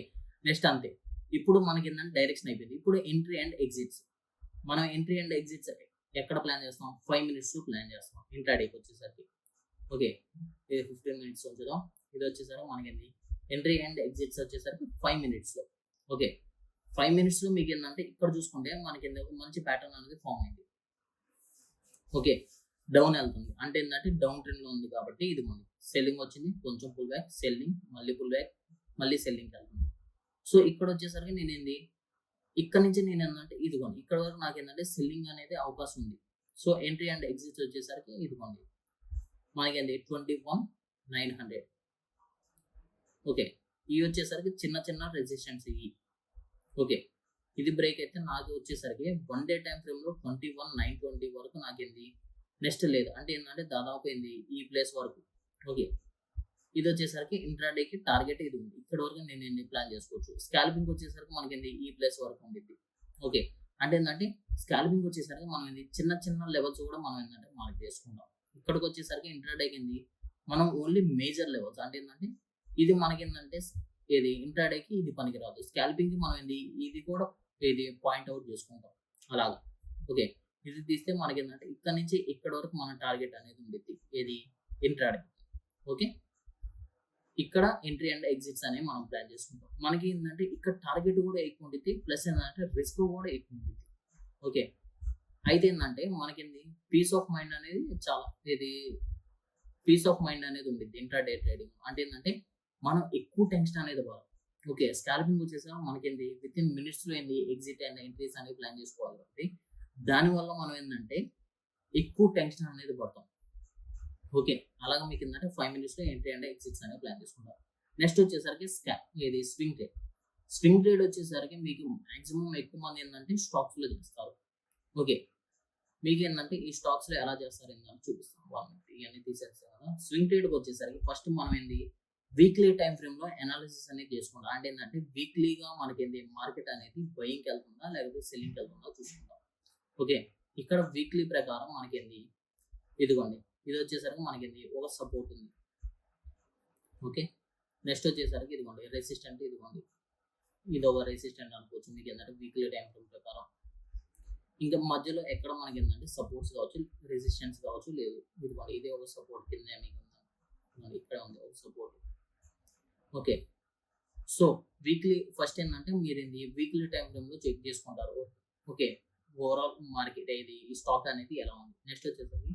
నెక్స్ట్ అంతే, ఇప్పుడు మనకి ఏంటంటే డైరెక్షన్ అయిపోయింది. ఇప్పుడు ఎంట్రీ అండ్ ఎగ్జిట్స్, మనం ఎంట్రీ అండ్ ఎగ్జిట్స్ ఎక్కడ ప్లాన్ చేస్తాం, 5 minutes ప్లాన్ చేస్తాం ఇంట్రాడేకి వచ్చేసరికి. ఓకే, ఇది 15 minutes ఉంచుదాం. ఇది వచ్చేసరికి మనకి ఎంట్రీ అండ్ ఎగ్జిట్స్ వచ్చేసరికి 5 minutesలో. ఓకే, 5 minutesలో మీకు ఏంటంటే ఇక్కడ చూసుకుంటే మనకి మంచి ప్యాటర్న్ అనేది ఫామ్ అయింది. ఓకే, డౌన్ వెళ్తుంది అంటే ఏంటంటే డౌన్ ట్రెండ్లో ఉంది కాబట్టి ఇది మనకి సెల్లింగ్ వచ్చింది, కొంచెం పుల్ బ్యాక్, సెల్లింగ్, మళ్ళీ పుల్ బ్యాక్, మళ్ళీ సెల్లింగ్కి వెళ్తుంది. సో ఇక్కడ వచ్చేసరికి నేను ఇక్కడ నుంచి నేను ఏంటంటే ఇదిగోండి ఇక్కడ వరకు నాకు ఏంటంటే సెల్లింగ్ అనేది అవకాశం ఉంది. సో ఎంట్రీ అండ్ ఎగ్జిట్ వచ్చేసరికి ఇదిగోండి మనకి 21,900. ఓకే, ఇవి వచ్చేసరికి చిన్న చిన్న రెసిస్టెన్స్ ఇవి. ఓకే, ఇది బ్రేక్ అయితే నాకు వచ్చేసరికి 1 day టైం ఫ్రేమ్లో 21,920 వరకు నాకేంది నెక్స్ట్ లేదు, అంటే ఏంటంటే దాదాపు ఏంది ఈ ప్లేస్ వరకు. ఓకే, ఇది వచ్చేసరికి ఇంట్రాడేకి టార్గెట్ ఇది ఉంది, ఇక్కడ వరకు నేను ఎన్ని ప్లాన్ చేసుకోవచ్చు. స్కాల్పింగ్ వచ్చేసరికి మనకి ఈ ప్లేస్ వరకు ఉంటుంది. ఓకే, అంటే ఏంటంటే స్కాల్పింగ్ వచ్చేసరికి మనం చిన్న చిన్న లెవెల్స్ కూడా మనం ఏంటంటే మార్క్ చేసుకుంటాం. ఇక్కడికి వచ్చేసరికి ఇంట్రాడేకి మనం ఓన్లీ మేజర్ లెవెల్స్, అంటే ఏంటంటే ఇది మనకి ఏంటంటే ఇది ఇంట్రాడేకి ఇది పనికిరాదు. స్కాల్పింగ్కి మనం ఇది కూడా ఇది పాయింట్ అవుట్ చేసుకుంటాం అలాగా. ఓకే, ఇది తీస్తే మనకి ఏంటంటే ఇక్కడ నుంచి ఇక్కడ వరకు మన టార్గెట్ అనేది ఉంటుంది ఏది ఇంట్రాడే. ఓకే, ఇక్కడ ఎంట్రీ అండ్ ఎగ్జిట్స్ అనేవి మనం ప్లాన్ చేసుకుంటాం. మనకి ఏంటంటే ఇక్కడ టార్గెట్ కూడా ఎక్కువ ఉంటుంది, ప్లస్ ఏంటంటే రిస్క్ కూడా ఎక్కువ ఉంటుంది. ఓకే, అయితే ఏంటంటే మనకి పీస్ ఆఫ్ మైండ్ అనేది చాలా పీస్ ఆఫ్ మైండ్ అనేది ఉంటుంది ఇంట్రాడే ట్రేడింగ్. అంటే ఏంటంటే మనం ఎక్కువ టెన్షన్ అనేది పడదు. ఓకే, స్కాల్పింగ్ వచ్చేసరికి మనకి విత్ ఇన్ మినిట్స్లో ఎగ్జిట్ అండ్ ఎంట్రీస్ అనేది ప్లాన్ చేసుకోవాలి. కాబట్టి దానివల్ల మనం ఏంటంటే ఎక్కువ టెన్షన్ అనేది పడతాం. ఓకే, అలాగే మీకు 5 minutesలో ఎంట్రీ అండ్ ఎగ్జిట్స్ అనేది ప్లాన్ చేసుకుంటాం. నెక్స్ట్ వచ్చేసరికి స్వింగ్ ట్రేడ్. స్వింగ్ ట్రేడ్ వచ్చేసరికి మీకు మాక్సిమం ఎక్కువ మంది ఏంటంటే స్టాక్స్లో చేస్తారు. ఓకే, మీకు ఏంటంటే ఈ స్టాక్స్లో ఎలా చేస్తారు ఏంటంటే చూపిస్తాం. ఇవన్నీ తీసేస్తాం కదా. స్వింగ్ ట్రేడ్కి వచ్చేసరికి ఫస్ట్ మనం వీక్లీ టైం ఫ్రేమ్లో అనాలిసిస్ అనేది చేసుకుంటాం. అంటే ఏంటంటే వీక్లీగా మనకి మార్కెట్ అనేది బయింగ్కి వెళ్తుందా లేకపోతే సెల్లింగ్కి వెళ్తుందా చూసుకుంటాం. ఓకే, ఇక్కడ వీక్లీ ప్రకారం మనకి ఇదిగోండి ఇది వచ్చేసరికి మనకి ఒక సపోర్ట్ ఉంది. ఓకే, నెక్స్ట్ వచ్చేసరికి ఇదిగోండి రెసిస్టెంట్, ఇదిగోండి ఇది ఒక రెసిస్టెంట్ అనుకోవచ్చు మీకు ఏంటంటే వీక్లీ టైం ఫ్రేమ్ ప్రకారం. ఇంకా మధ్యలో ఎక్కడ మనకి ఏంటంటే సపోర్ట్స్ కావచ్చు, రెసిస్టెన్స్ కావచ్చు లేదు. ఇదిగోండి ఇదే ఒక సపోర్ట్ కింద మీకు ఇక్కడ ఉంది ఒక support. Okay, so weekly first ఏంటంటే మీరు వీక్లీ టైం ఫ్రేమ్లో చెక్ చేసుకుంటారు. ఓకే, ఓవరాల్ మార్కెట్ ఇది ఈ స్టాక్ అనేది ఎలా ఉంది. నెక్స్ట్ వచ్చేసరికి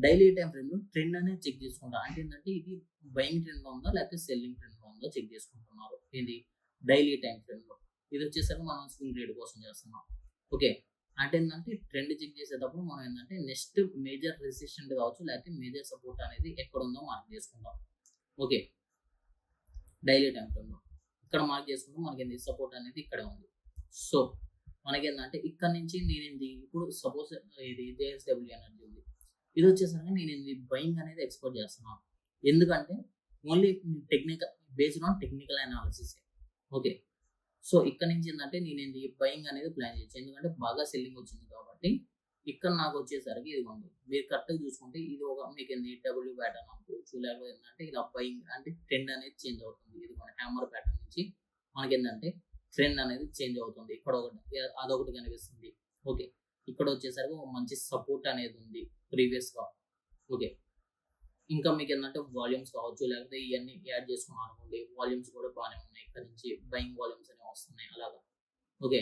డైలీ టైం ఫ్రేమ్లో ట్రెండ్ అనేది చెక్ చేసుకుంటారు. అంటే ఏంటంటే ఇది బయింగ్ ట్రెండ్లో ఉందా లేకపోతే సెల్లింగ్ ట్రెండ్లో ఉందో చెక్ చేసుకుంటున్నారు ఏంటి డైలీ టైం ఫ్రేమ్లో. ఇది వచ్చేసరికి మనం స్వింగ్ ట్రేడ్ కోసం చేస్తున్నాం. ఓకే, అంటే ఏంటంటే ట్రెండ్ చెక్ చేసేటప్పుడు మనం ఏంటంటే నెక్స్ట్ మేజర్ రెసిస్టెంట్ కావచ్చు లేకపోతే మేజర్ సపోర్ట్ అనేది ఎక్కడ ఉందో మార్క్ చేసుకుంటాం. ఓకే, డైలీ టైం ఫ్రేమ్లో ఇక్కడ మార్క్ చేసుకుంటే మనకి సపోర్ట్ అనేది ఇక్కడే ఉంది. సో మనకి ఏంటంటే ఇక్కడ నుంచి నేను ఇప్పుడు సపోజ్ ఇది JSW ఎనర్జీ ఉంది, ఇది వచ్చేసరికి నేను బయింగ్ అనేది ఎక్స్పోర్ట్ చేస్తున్నాను. ఎందుకంటే only technical based on technical analysis. Okay, so ఇక్కడ నుంచి ఏంటంటే నేను బయింగ్ అనేది ప్లాన్ చేయొచ్చు. ఎందుకంటే బాగా సెల్లింగ్ వచ్చింది కాబట్టి ఇక్కడ నాకు వచ్చేసరికి ఇదిగోండి మీరు కరెక్ట్గా చూసుకుంటే ఇది ఒక మీకు డబ్ల్యూ ప్యాటర్న్ అనుకోవచ్చు, లేకపోతే ఏంటంటే ఇలా బయింగ్ అంటే ట్రెండ్ అనేది చేంజ్ అవుతుంది. ఇదిగోండి హ్యామర్ ప్యాటర్న్ నుంచి మనకి ఏంటంటే ట్రెండ్ అనేది చేంజ్ అవుతుంది. ఇక్కడ ఒకటి అదొకటి కనిపిస్తుంది. ఓకే, ఇక్కడ వచ్చేసరికి ఒక మంచి సపోర్ట్ అనేది ఉంది ప్రీవియస్గా. ఓకే, ఇంకా మీకు ఏంటంటే వాల్యూమ్స్ కావచ్చు లేకపోతే ఇవన్నీ యాడ్ చేసుకున్నాను అనుకోండి, వాల్యూమ్స్ కూడా బాగానే ఉన్నాయి. ఇక్కడ నుంచి బయింగ్ వాల్యూమ్స్ అనేవి వస్తున్నాయి అలాగా. ఓకే,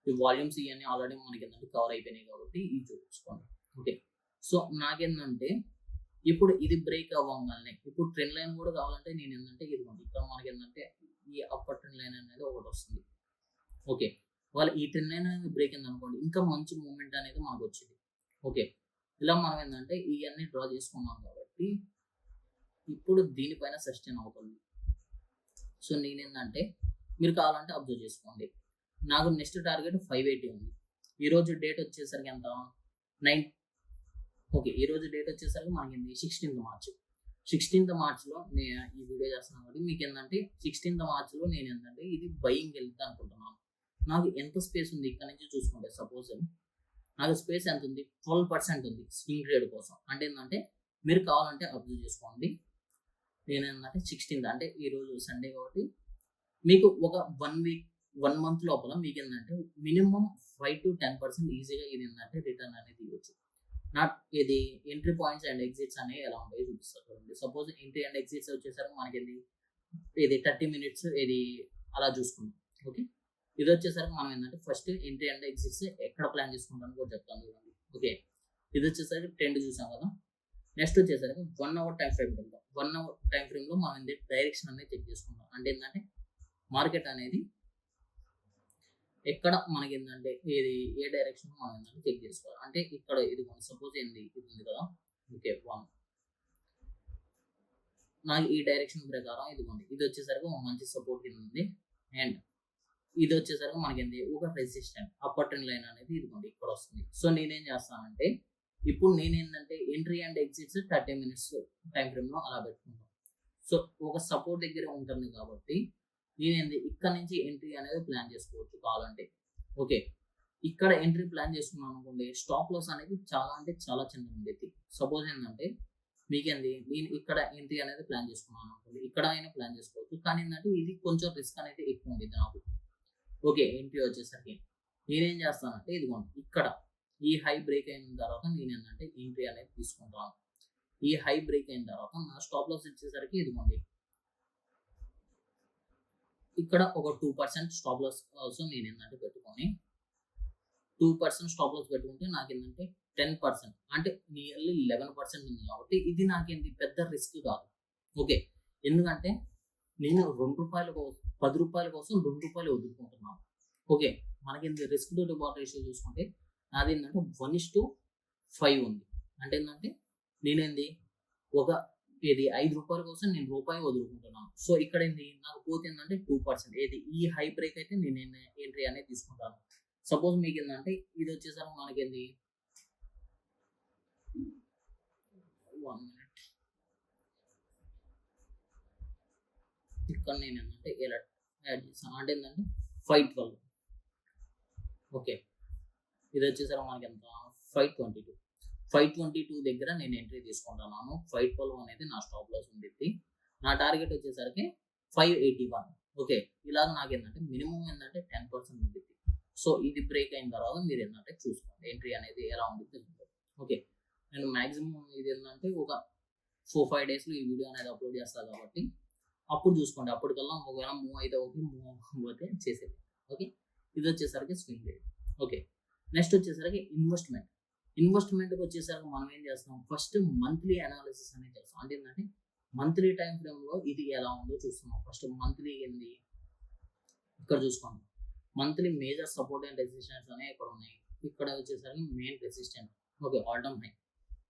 ఈ వాల్యూమ్స్ ఇవన్నీ ఆల్రెడీ మనకి ఏంటంటే కవర్ అయిపోయినాయి కాబట్టి ఇది చూపించుకోండి. ఓకే, సో నాకేంటంటే ఇప్పుడు ఇది బ్రేక్ అవ్వగానే ఇప్పుడు ట్రెండ్ లైన్ కూడా కావాలంటే నేను ఏంటంటే ఇదిగోండి ఇక్కడ మనకి ఏంటంటే ఈ అప్పర్ ట్రెండ్ లైన్ అనేది ఒకటి వస్తుంది. ఓకే, వాళ్ళు ఈ ట్రెండ్ లైన్ అనేది బ్రేక్ అయింది అనుకోండి ఇంకా మంచి మూమెంట్ అనేది మనకు వచ్చింది. ఓకే, ఇలా మనం ఏంటంటే ఇవన్నీ డ్రా చేసుకున్నాం కాబట్టి ఇప్పుడు దీనిపైన సస్టైన్ అవుతుంది. సో నేనేంటంటే మీరు కావాలంటే అబ్జర్వ్ చేసుకోండి. నాకు నెక్స్ట్ టార్గెట్ 580 ఉంది. ఈరోజు డేట్ వచ్చేసరికి ఎంత 9. ఓకే, ఈరోజు డేట్ వచ్చేసరికి మనకి 16th మార్చ్. 16th మార్చ్లో నేను ఈ వీడియో చేస్తున్నాను కాబట్టి మీకు ఏంటంటే 16th మార్చ్లో నేను ఏంటంటే ఇది బయింగ్ వెళ్తా అనుకుంటున్నాను. నాకు ఎంత స్పేస్ ఉంది ఇక్కడ నుంచి చూసుకుంటే సపోజ్ నాకు స్పేస్ ఎంత ఉంది 12% ఉంది స్వింగ్ ట్రేడ్ కోసం. అంటే ఏంటంటే మీరు కావాలంటే అబ్జర్వ్ చేసుకోండి. నేను ఏంటంటే 16th అంటే ఈరోజు సండే కాబట్టి మీకు ఒక 1 month లోపల మీకు ఏంటంటే మినిమం 5 to 10% ఈజీగా ఇది ఏంటంటే రిటర్న్ అనేది ఇవ్వచ్చు. నాట్ ఇది ఎంట్రీ పాయింట్స్ అండ్ ఎగ్జిట్స్ అనేవి ఎలా ఉంటాయో చూపిస్తారు చూడండి. సపోజ్ ఎంట్రీ అండ్ ఎగ్జిట్స్ వచ్చేసరికి మనకి ఇది 30 minutes ఇది అలా చూసుకుంటాం. ఓకే, ఇది వచ్చేసరికి మనం ఏంటంటే ఫస్ట్ ఎంట్రీ అండ్ ఎగ్జిట్స్ ఎక్కడ ప్లాన్ చేసుకుంటాను కూడా చెప్తాను చూడండి. ఓకే, ఇది వచ్చేసరికి ట్రెండ్ చూసాం కదా. నెక్స్ట్ వచ్చేసరికి 1 hour టైం ఫ్రేమ్ వెళ్తాం. 1 hour టైం ఫ్రేమ్లో మనం డైరెక్షన్ అనేది చెక్ చేసుకుంటాం. అంటే ఏంటంటే మార్కెట్ అనేది ఎక్కడ మనకి ఏంటంటే ఇది ఏ డైరెక్షన్ మనం ఏంటంటే చెక్ చేసుకోవాలి. అంటే ఇక్కడ ఇది సపోజ్ ఇది ఉంది కదా. ఓకే, 1 నాకు ఈ డైరెక్షన్ ప్రకారం ఇదిగోండి ఇది వచ్చేసరికి ఒక మంచి సపోర్ట్ కింద ఉంది. అండ్ ఇది వచ్చేసరికి మనకి ఒక రెసిస్టెంట్ అప్పర్ ట్రెండ్ లైన్ అనేది ఇదిగోండి ఇక్కడ వస్తుంది. సో నేనేం చేస్తానంటే ఇప్పుడు నేనేంటంటే entry and exits 30 minutes time ఫ్రేమ్లో అలా పెట్టుకుంటాం. సో ఒక సపోర్ట్ దగ్గర ఉంటుంది కాబట్టి నేను ఇక్కడ నుంచి ఎంట్రీ అనేది ప్లాన్ చేసుకోవచ్చు కావాలంటే. ఓకే, ఇక్కడ ఎంట్రీ ప్లాన్ చేసుకున్నాను అనుకోండి స్టాప్ లాస్ అనేది చాలా అంటే చాలా చిన్నగా ఉండేది. సపోజ్ ఏంటంటే మీకేంది నేను ఇక్కడ ఎంట్రీ అనేది ప్లాన్ చేసుకున్నాను అనుకోండి, ఇక్కడ అయినా ప్లాన్ చేసుకోవచ్చు. కానీ ఏంటంటే ఇది కొంచెం రిస్క్ అనేది ఎక్కువ ఉండేది నాకు. ఓకే, ఎంట్రీ వచ్చేసరికి నేనేం చేస్తానంటే ఇదిగోండి ఇక్కడ ఈ హై బ్రేక్ అయిన తర్వాత నేను ఏంటంటే ఎంట్రీ అనేది తీసుకుంటాను. ఈ హై బ్రేక్ అయిన తర్వాత నా స్టాప్ లాస్ వచ్చేసరికి ఇదిగోండి ఇక్కడ ఒక 2% స్టాప్ లాస్ ఆల్సో నేను ఏంటంటే పెట్టుకొని 2% స్టాప్ లాస్ పెట్టుకుంటే నాకు ఏంటంటే 10% అంటే నియర్లీ 11% ఉంది కాబట్టి ఇది నాకేంటి పెద్ద రిస్క్ కాదు. ఓకే, ఎందుకంటే నేను ₹2 ₹10 కోసం ₹2 వదులుకుంటున్నాను. ఓకే, మనకి రిస్క్ టు రివార్డ్ రేషియో చూసుకుంటే నాది ఏంటంటే 1:5 ఉంది. అంటే ఏంటంటే నేనేంది ఒక ఇది ₹5 కోసం నేను రూపాయి వదులుకుంటున్నాను. సో ఇక్కడ నాకు పోతే ఏంటంటే 2% ఏది ఈ హై బ్రేక్ అయితే నేను ఎంట్రీ అనేది తీసుకుంటాను. సపోజ్ మీకు ఏంటంటే ఇది వచ్చేసరికి మనకి 1 minute ఇక్కడ నేను ఏంటంటే ఎలా యాడ్ చేస్తాను అంటే ఏంటంటే 512. ఓకే, ఇది వచ్చేసరికి మనకి ఎంత 522. 522 దగ్గర నేను ఎంట్రీ తీసుకుంటున్నాను. 512 అనేది నా స్టాప్ లాస్ ఉండిద్ది. నా టార్గెట్ వచ్చేసరికి 581. ఓకే. ఇలాగ నాకేందంటే మినిమం ఏందంటే 10% ఉండిద్ది. సో ఇది బ్రేక్ అయిన తర్వాత మీరు ఏంటంటే చూసుకోండి ఎంట్రీ అనేది ఎలా ఉండిద్ది. ఓకే. నేను మాక్సిమం ఇది ఏంటంటే ఒక 4-5 డేస్లో ఈ వీడియో అనేది అప్లోడ్ చేస్తాను కాబట్టి అప్పుడు చూసుకోండి. అప్పటికల్లా ఒకవేళ మూవ్ అయితే ఓకే, మూవ్ అవ్వకపోతే చేసేది. ఓకే. ఇది వచ్చేసరికి స్వింగ్ రేట్. ఓకే. నెక్స్ట్ వచ్చేసరికి ఇన్వెస్ట్మెంట్కి వచ్చేసరికి మనం ఏం చేస్తాం, ఫస్ట్ మంత్లీ అనాలిసిస్ అనేది చేస్తాం. అంటే ఏంటంటే మంత్లీ టైం ఫ్రేమ్లో ఇది ఎలా ఉందో చూస్తున్నాం. ఫస్ట్ మంత్లీ ఏంది ఇక్కడ చూసుకోండి. Monthly major support and resistance అనేవి ఇక్కడ ఉన్నాయి. ఇక్కడ వచ్చేసరికి main resistant. Okay. All time high.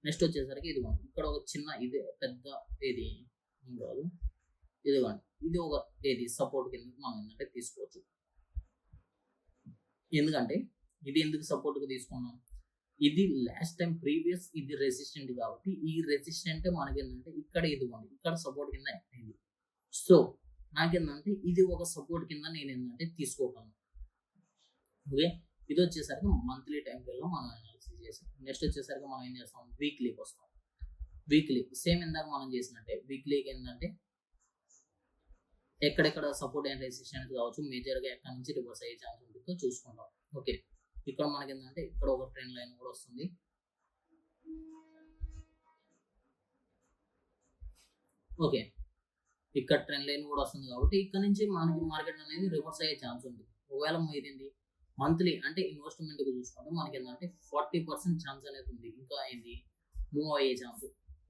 Next వచ్చేసరికి ఇదిగోండి ఇక్కడ ఒక చిన్న ఇది పెద్ద ఇది కాదు, ఇదిగోండి ఇది ఒక ఏది సపోర్ట్ కింద మనం ఏంటంటే తీసుకోవచ్చు. ఎందుకంటే ఇది ఎందుకు సపోర్ట్గా తీసుకున్నాం, ఇది లాస్ట్ టైం ప్రీవియస్ ఇది రెసిస్టెంట్ కాబట్టి ఈ రెసిస్టెంట్ మనకి ఏంటంటే ఇక్కడ ఇదిగోండి ఇక్కడ సపోర్ట్ కింద అయింది. సో నాకేంటంటే ఇది ఒక సపోర్ట్ కింద నేను ఏంటంటే తీసుకోగలను. ఓకే. ఇది వచ్చేసరికి మంత్లీ టైం ఫ్రేమ్లో మనం అనాలిసిస్ చేసాం. నెక్స్ట్ వచ్చేసరికి మనం ఏం చేస్తాం, వీక్లీకి వస్తాం. వీక్లీ సేమ్ ఇందాక మనం చేసినట్టే వీక్లీకి ఏంటంటే ఎక్కడెక్కడ సపోర్ట్ అండ్ రెసిస్టెన్స్ కావచ్చు, మేజర్గా ఎక్కడి నుంచి రివర్స్ అయ్యే ఛాన్స్ ఉంటుందో చూసుకుంటాం. ఓకే. ఇక్కడ మనకి ఏంటంటే ఇక్కడ ఒక ట్రెండ్ లైన్ కూడా వస్తుంది. ఓకే. ఇక్కడ ట్రెండ్ లైన్ కూడా వస్తుంది కాబట్టి ఇక్కడ నుంచి మనకి మార్కెట్ అనేది రివర్స్ అయ్యే ఛాన్స్ ఉంది. ఒకవేళ ఇదేంటి మంత్లీ అంటే ఇన్వెస్ట్మెంట్కి చూసుకుంటే మనకి ఏంటంటే 40% ఛాన్స్ అనేది ఉంది ఇంకా ఏంది మూవ్ అయ్యే ఛాన్స్.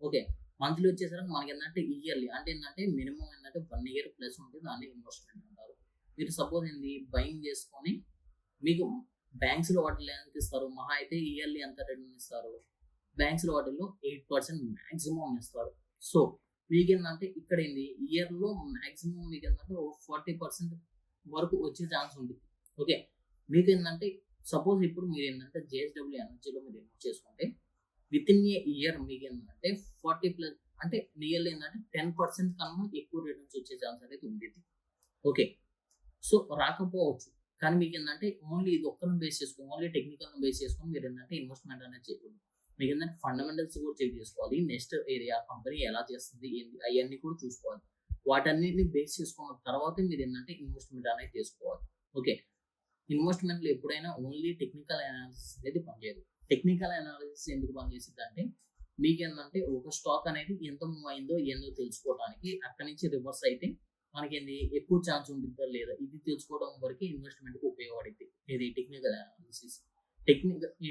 ఓకే. మంత్లీ వచ్చేసరికి మనకి ఏంటంటే ఇయర్లీ అంటే ఏంటంటే మినిమం ఏంటంటే 1 ఇయర్ ప్లస్ ఉంటుంది, దాన్ని ఇన్వెస్ట్మెంట్ అంటారు. మీరు సపోజ్ ఏంది బయింగ్ చేసుకొని మీకు బ్యాంక్స్లో వాటిలో ఎంత ఇస్తారు, మహా అయితే ఇయర్లీ ఎంత రిటర్న్ ఇస్తారు, బ్యాంక్స్లో వాటిల్లో 8% మ్యాక్సిమం ఇస్తారు. సో మీకు ఏంటంటే ఇక్కడ ఏంది ఇయర్లో మ్యాక్సిమం మీకు ఏంటంటే 40% వరకు వచ్చే ఛాన్స్ ఉంటుంది. ఓకే. మీకు ఏంటంటే సపోజ్ ఇప్పుడు మీరు ఏంటంటే జేఎస్డబ్ల్యూ ఎనర్జీలో మీరు ఇన్వెస్ట్ చేసుకుంటే విత్ ఇన్ ఏ ఇయర్ మీకు ఏంటంటే 40+ అంటే నియర్లీ ఏంటంటే 10% కన్నా ఎక్కువ రిటర్న్స్ వచ్చే ఛాన్స్ అనేది ఉండేది. ఓకే. సో రాకపోవచ్చు, కానీ మీకు ఏంటంటే ఓన్లీ ఇది ఒక్కరిని బేస్ చేసుకొని ఓన్లీ టెక్నికల్ని బేస్ చేసుకొని మీరు ఏంటంటే ఇన్వెస్ట్మెంట్ అనేది చేయకూడదు. మీకు ఏంటంటే ఫండమెంటల్స్ కూడా చెక్ చేసుకోవాలి. నెక్స్ట్ ఏరియా కంపెనీ ఎలా చేస్తుంది ఏంటి అవన్నీ కూడా చూసుకోవాలి. వాటన్నిటిని బేస్ చేసుకున్న తర్వాత మీరు ఏంటంటే ఇన్వెస్ట్మెంట్ అనేది చేసుకోవాలి. ఓకే. ఇన్వెస్ట్మెంట్లో ఎప్పుడైనా ఓన్లీ టెక్నికల్ అనాలిసిస్ అనేది పనిచేయదు. టెక్నికల్ అనాలిసిస్ ఎందుకు పనిచేస్తుంది అంటే మీకు ఏంటంటే ఒక స్టాక్ అనేది ఎంత మూవ్ అయిందో ఏందో తెలుసుకోవడానికి, అక్కడి నుంచి రివర్స్ అయితే మనకి ఏంది ఎక్కువ ఛాన్స్ ఉంటుందా లేదా ఇది తెలుసుకోవడం వరకు ఇన్వెస్ట్మెంట్కి ఉపయోగపడుతుంది. ఇది టెక్నికల్ అనాలిసిస్.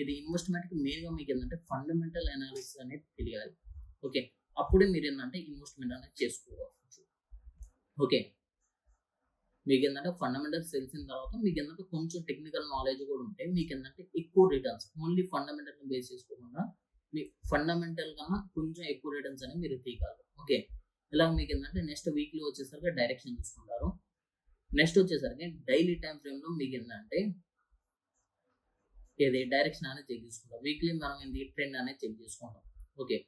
ఇది ఇన్వెస్ట్మెంట్కి మెయిన్గా మీకు ఏంటంటే ఫండమెంటల్ అనాలిసిస్ అనేది తెలియాలి. ఓకే. అప్పుడే మీరు ఏంటంటే ఇన్వెస్ట్మెంట్ అనేది చేసుకోవచ్చు. ఓకే. మీకు ఏంటంటే ఫండమెంటల్స్ తెలిసిన తర్వాత మీకు ఏంటంటే కొంచెం టెక్నికల్ నాలెడ్జ్ కూడా ఉంటే మీకు ఏంటంటే ఎక్కువ రిటర్న్స్ ఓన్లీ ఫండమెంటల్ని బేస్ చేసుకోకుండా మీ ఫండమెంటల్ కన్నా కొంచెం ఎక్కువ రిటర్న్స్ అనేది మీరు తీయగలరు. ఓకే. ఇలా మీకు ఏంటంటే నెక్స్ట్ వీక్లీ వచ్చేసరికి డైరెక్షన్ చూసుకుంటారు. నెక్స్ట్ వచ్చేసరికి డైలీ టైం ఫ్రేమ్లో మీకు ఏంటంటే ఏది డైరెక్షన్ అనేది చెక్ చేసుకుంటాం. వీక్లీ మనం ఏంది ట్రెండ్ అనేది చెక్ చేసుకుంటాం. ఓకే.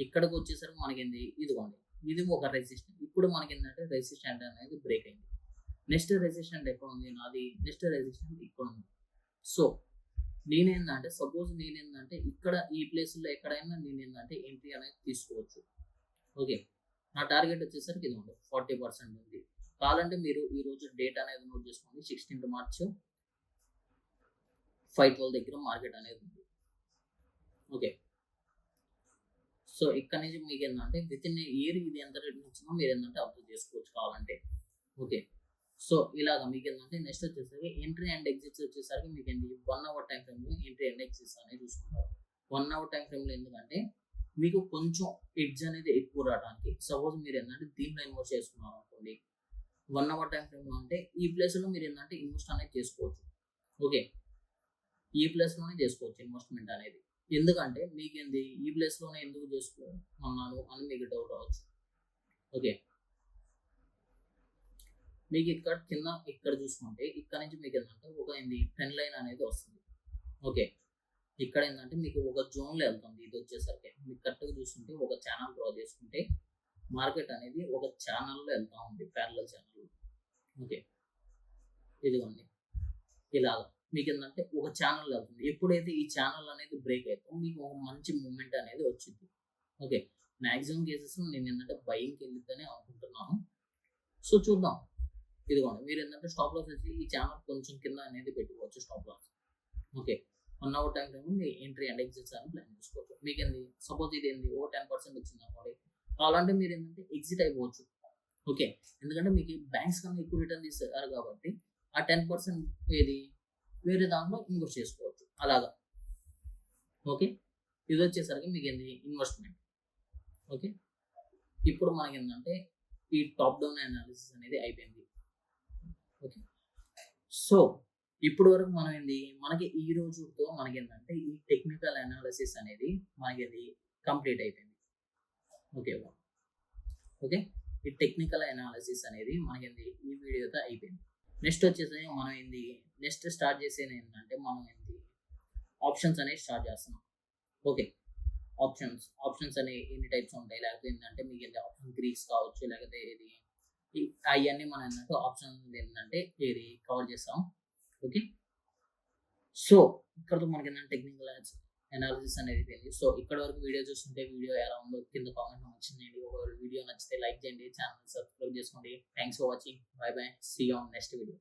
ఇక్కడికి వచ్చేసరికి మనకి ఏంది ఇదిగోండి ఇది ఒక రెసిస్టెంట్. ఇప్పుడు మనకి ఏంటంటే రెసిస్టెంట్ అనేది బ్రేక్ అయింది. నెక్స్ట్ రెసిస్టెంట్ ఎక్కడ ఉంది నాది, నెక్స్ట్ రెసిస్టెంట్ ఇక్కడ ఉంది. సో నేనేందంటే సపోజ్ నేనేందంటే ఇక్కడ ఈ ప్లేస్లో ఎక్కడైనా నేనేందంటే ఎంట్రీ అనేది తీసుకోవచ్చు. ఓకే. నా టార్గెట్ వచ్చేసరికి ఇది ఉంది 40% ఉంది. కావాలంటే మీరు ఈరోజు డేట్ అనేది నోట్ చేసుకోండి. 16th March 512 దగ్గర మార్కెట్ అనేది ఉంది. ఓకే. సో ఇక్కడ నుంచి మీకు ఏంటంటే విత్ ఇన్ ఇయర్ ఇది ఎంత రేట్ వచ్చిందో మీరు ఏంటంటే అబ్జర్వ్ చేసుకోవచ్చు కావాలంటే. ఓకే. సో ఇలాగా మీకు ఏంటంటే నెక్స్ట్ వచ్చేసరికి ఎంట్రీ అండ్ ఎగ్జిట్స్ వచ్చేసరికి మీకు ఏంటి 1 hour టైం ఫ్రేమ్లో ఎంట్రీ అండ్ ఎగ్జిట్స్ అనేది చూసుకుంటారు. 1 hour టైం ఫ్రేమ్లో ఎందుకంటే మీకు కొంచెం ఎడ్జ్ అనేది ఎక్కువ రావడానికి. సపోజ్ మీరు ఏంటంటే దీంట్లో ఇన్వెస్ట్ చేసుకున్నారు అనుకోండి 1 hour టైం ఫ్రేమ్లో అంటే ఈ ప్లేస్లో మీరు ఏంటంటే ఇన్వెస్ట్ అనేది చేసుకోవచ్చు. ఓకే. ఈ ప్లేస్లోనే చేసుకోవచ్చు ఇన్వెస్ట్మెంట్ అనేది. ఎందుకంటే మీకు ఏంది ఈ ప్లేస్లోనే ఎందుకు చేసుకున్నాను అని మీకు డౌట్ రావచ్చు. ఓకే. మీకు ఇక్కడ కింద ఇక్కడ చూసుకుంటే ఇక్కడ నుంచి మీకు ఏంటంటే ఒక ఏంది ట్రెండ్ లైన్ అనేది వస్తుంది. ఓకే. ఇక్కడ ఏంటంటే మీకు ఒక జోన్లో వెళ్తుంది. ఇది వచ్చేసరికి మీకు కరెక్ట్గా చూసుకుంటే ఒక ఛానల్ డ్రా చేసుకుంటే మార్కెట్ అనేది ఒక ఛానల్లో వెళ్తూ ఉంది, ప్యారలల్ ఛానల్. ఓకే. ఇదిగోండి ఇలాగా మీకు ఏంటంటే ఒక ఛానల్ వెళ్తుంది. ఎప్పుడైతే ఈ ఛానల్ అనేది బ్రేక్ అవుతుందో మీకు ఒక మంచి మూవ్‌మెంట్ అనేది వచ్చిద్ది. ఓకే. మాక్సిమం కేసెస్‌లో నేను ఏంటంటే బయింగ్‌కి వెళ్ళిద్దని అనుకుంటున్నాను. సో చూద్దాం. ఇదిగోండి మీరేంటంటే స్టాప్ లాస్ వచ్చి ఈ ఛానల్ కొంచెం కింద అనేది పెట్టుకోవచ్చు stop loss. Okay. 1 hour time frame మీ ఎంట్రీ అండ్ ఎగ్జిట్స్ అని ప్లాన్ చేసుకోవచ్చు. మీకేంది సపోజ్ ఇదేంది ఓ 10% వచ్చిందనుకోండి. కావాలంటే మీరేంటంటే ఎగ్జిట్ అయిపోవచ్చు. ఓకే. ఎందుకంటే మీకు బ్యాంక్స్ కన్నా ఎక్కువ రిటర్న్ ఇస్తారు కాబట్టి ఆ 10% ఏది వేరే దాంట్లో ఇన్వెస్ట్ చేసుకోవచ్చు. అలాగా. ఓకే. ఇదొచ్చేసరికి మీకేంది ఇన్వెస్ట్‌మెంట్. ఓకే. ఇప్పుడు మనకేందంటే ఈ టాప్ డౌన్ అనాలిసిస్ అనేది అయిపోయింది. ఓకే. సో ఇప్పటి వరకు మనం మనకి ఈ రోజుతో మనకేంటంటే ఈ టెక్నికల్ అనాలిసిస్ అనేది మనకేంది కంప్లీట్ అయిపోయింది. ఓకే. ఓకే. ఈ టెక్నికల్ అనాలిసిస్ అనేది మనకేంది ఈ వీడియోతో అయిపోయింది. నెక్స్ట్ వచ్చేసి మనం నెక్స్ట్ స్టార్ట్ చేసేది ఏంటంటే మనం ఆప్షన్స్ అనేవి స్టార్ట్ చేస్తున్నాం. ఓకే. ఆప్షన్స్ అనేవి ఎన్ని టైప్స్ ఉంటాయి, లేకపోతే ఏంటంటే మీకు ఆప్షన్ గ్రీక్స్ కావచ్చు, లేకపోతే అవన్నీ మనం ఏంటంటే ఆప్షన్స్ కవర్ చేస్తాం. ఓకే. సో ఇక్కడతో మనకి ఏంటంటే టెక్నికల్ అనాలిసిస్ అనేది తెలియదు. సో ఇక్కడ వరకు వీడియో చూస్తుంటే వీడియో ఎలా ఉందో కింద కామెంట్ వచ్చింది. ఒకవేళ వీడియో నచ్చితే లైక్ చేయండి, ఛానల్ సబ్స్క్రైబ్ చేసుకోండి. Thanks for watching. Bye bye. See you on next video.